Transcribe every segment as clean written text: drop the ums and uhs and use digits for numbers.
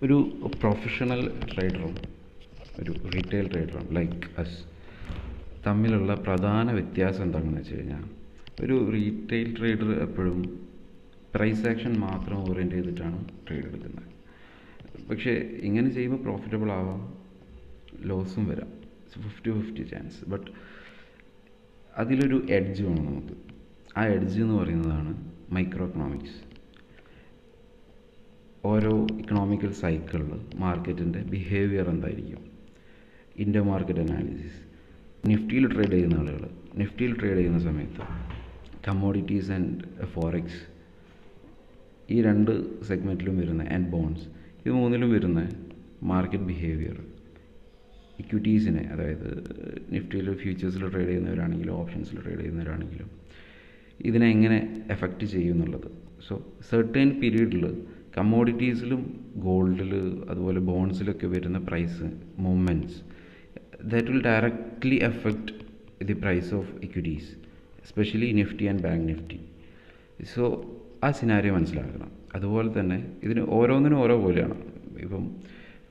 ഒരു പ്രൊഫഷണൽ ട്രേഡറും ഒരു retail ട്രേഡറും like us തമ്മിലുള്ള പ്രധാന വ്യത്യാസം എന്താണെന്ന് വെച്ച് കഴിഞ്ഞാൽ, ഒരു റീറ്റെയിൽ ട്രേഡർ എപ്പോഴും പ്രൈസ് ആക്ഷൻ മാത്രം ഓറിയൻറ്റ് ചെയ്തിട്ടാണ് ട്രേഡ് എടുക്കുന്നത്. പക്ഷേ ഇങ്ങനെ ചെയ്യുമ്പോൾ പ്രോഫിറ്റബിൾ ആവാം, ലോസും വരാം, 50-50 ചാൻസ്. ബട്ട് അതിലൊരു എഡ്ജ് വേണം നമുക്ക്. ആ എഡ്ജ് എന്ന് പറയുന്നതാണ് മൈക്രോ എക്കണോമിക്സ്. ഓരോ ഇക്കണോമിക്കൽ സൈക്കിളിൽ മാർക്കറ്റിൻ്റെ ബിഹേവിയർ എന്തായിരിക്കും, ഇൻ്റർ മാർക്കറ്റ് അനാലിസിസ്. നിഫ്റ്റിയിൽ ട്രേഡ് ചെയ്യുന്ന ആളുകൾ നിഫ്റ്റിയിൽ ട്രേഡ് ചെയ്യുന്ന സമയത്ത് കമ്മോഡിറ്റീസ് ആൻഡ് ഫോറക്സ്, ഈ രണ്ട് സെഗ്മെൻറ്റിലും വരുന്ന ആൻഡ് ബോൺസ്, ഇത് മൂന്നിലും വരുന്ന മാർക്കറ്റ് ബിഹേവിയർ ഇക്വിറ്റീസിനെ, അതായത് നിഫ്റ്റിയിൽ ഫ്യൂച്ചേഴ്സിൽ ട്രേഡ് ചെയ്യുന്നവരാണെങ്കിലും ഓപ്ഷൻസിൽ ട്രേഡ് ചെയ്യുന്നവരാണെങ്കിലും ഇതിനെ എങ്ങനെ എഫക്റ്റ് ചെയ്യും എന്നുള്ളത്. സോ സെർട്ടൈൻ പീരീഡിൽ കമ്മോഡിറ്റീസിലും ഗോൾഡിൽ അതുപോലെ ബോൺസിലൊക്കെ വരുന്ന price movements that will directly effect the price of equities, especially Nifty and bank Nifty. So ആ സിനാരിയോ മനസ്സിലാക്കണം. അതുപോലെ തന്നെ ഇതിന് ഓരോന്നിനും ഓരോ പോലെയാണ്. ഇപ്പം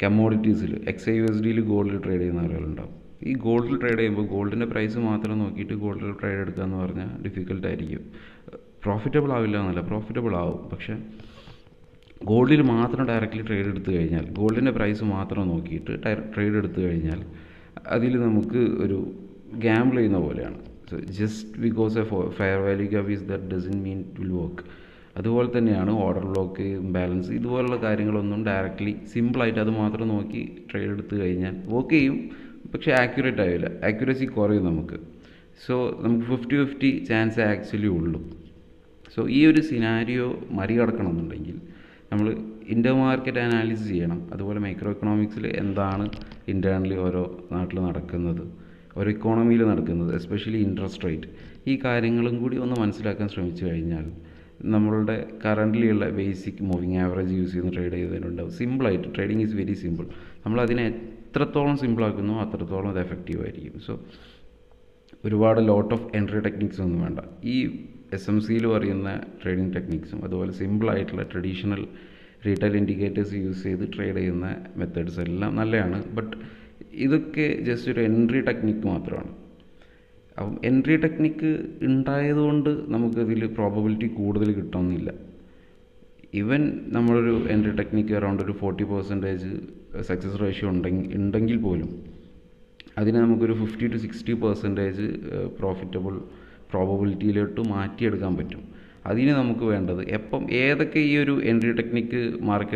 കമ്മോഡിറ്റീസിൽ XAUSDയിൽ ഗോൾഡിൽ ട്രേഡ് ചെയ്യുന്ന ആളുകളുണ്ടാവും. ഈ ഗോൾഡിൽ ട്രേഡ് ചെയ്യുമ്പോൾ ഗോൾഡിൻ്റെ പ്രൈസ് മാത്രം നോക്കിയിട്ട് ഗോൾഡിൽ ട്രേഡ് എടുക്കുക എന്ന് പറഞ്ഞാൽ ഡിഫിക്കൽട്ടായിരിക്കും. പ്രോഫിറ്റബിൾ ആവില്ല എന്നല്ല, പ്രോഫിറ്റബിൾ ആവും. പക്ഷേ ഗോൾഡിൽ മാത്രം ഡയറക്റ്റ്ലി ട്രേഡ് എടുത്തു കഴിഞ്ഞാൽ, ഗോൾഡിൻ്റെ പ്രൈസ് മാത്രം നോക്കിയിട്ട് ട്രേഡ് എടുത്തു കഴിഞ്ഞാൽ അതിൽ നമുക്ക് ഒരു ഗാംബിൾ ചെയ്യുന്ന പോലെയാണ്. So just because A fair value gap is that doesn't mean it will work. അതുപോലെ തന്നെയാണ് ഓർഡർ ബ്ലോക്ക്, ഇംബാലൻസ്, ഇതുപോലുള്ള കാര്യങ്ങളൊന്നും ഡയറക്റ്റ്ലി സിമ്പിളായിട്ട് അത് മാത്രം നോക്കി ട്രേഡ് എടുത്തു കഴിഞ്ഞാൽ വർക്ക് ചെയ്യും, പക്ഷേ ആക്യുറേറ്റ് ആവില്ല, ആക്യുറസി കുറയും നമുക്ക്. സോ നമുക്ക് 50-50 ചാൻസ് ആക്ച്വലി ഉള്ളൂ. സോ ഈ ഒരു സിനാരിയോ മറികടക്കണം എന്നുണ്ടെങ്കിൽ നമ്മൾ ഇൻ്റർ മാർക്കറ്റ് അനാലിസിസ് ചെയ്യണം. അതുപോലെ മൈക്രോ എക്കണോമിക്സിൽ എന്താണ് ഇൻറ്റേർണലി ഓരോ നാട്ടിൽ നടക്കുന്നത്, ഓരോ ഇക്കോണമിയിൽ നടക്കുന്നത്, എസ്പെഷ്യലി ഇൻട്രസ്റ്റ് റേറ്റ്, ഈ കാര്യങ്ങളും കൂടി ഒന്ന് മനസ്സിലാക്കാൻ ശ്രമിച്ചു കഴിഞ്ഞാൽ നമ്മളുടെ കറൻ്റ്ലി ഉള്ള ബേസിക് മൂവിങ് ആവറേജ് യൂസ് ചെയ്യുന്ന ട്രേഡ് ചെയ്തതിനുണ്ടാവും. സിമ്പിളായിട്ട് ട്രേഡിങ് ഈസ് വെരി സിമ്പിൾ. നമ്മളതിനെ എത്രത്തോളം സിമ്പിളാക്കുന്നോ അത്രത്തോളം അത് എഫക്റ്റീവ് ആയിരിക്കും. സോ ഒരുപാട് ലോട്ട് ഓഫ് എൻട്രി ടെക്നിക്സ് ഒന്നും വേണ്ട. ഈ SMCയിൽ പറയുന്ന ട്രേഡിംഗ് ടെക്നിക്സും അതുപോലെ സിമ്പിളായിട്ടുള്ള ട്രഡീഷണൽ റീറ്റെയിൽ ഇൻഡിക്കേറ്റേഴ്സ് യൂസ് ചെയ്ത് ട്രേഡ് ചെയ്യുന്ന മെത്തേഡ്സ് എല്ലാം നല്ലതാണ്. ബട്ട് ഇതൊക്കെ ജസ്റ്റ് ഒരു എൻട്രി ടെക്നിക്ക് മാത്രമാണ്. അപ്പം എൻട്രി ടെക്നിക്ക് ഉണ്ടായതുകൊണ്ട് നമുക്കതിൽ പ്രോബബിലിറ്റി കൂടുതൽ കിട്ടുമെന്നില്ല. ഈവൻ നമ്മളൊരു എൻട്രി ടെക്നിക്ക് അറൗണ്ട് ഒരു 40% സക്സസ് റേഷ്യോ ഉണ്ടെങ്കിൽ പോലും അതിനെ നമുക്കൊരു 50-60% പ്രോബബിലിറ്റിയിലോട്ട് മാറ്റിയെടുക്കാൻ പറ്റും. അതിന് നമുക്ക് വേണ്ടത് ഏതൊക്കെ ഈ ഒരു എൻട്രി ടെക്നിക്ക് മാർക്കറ്റ്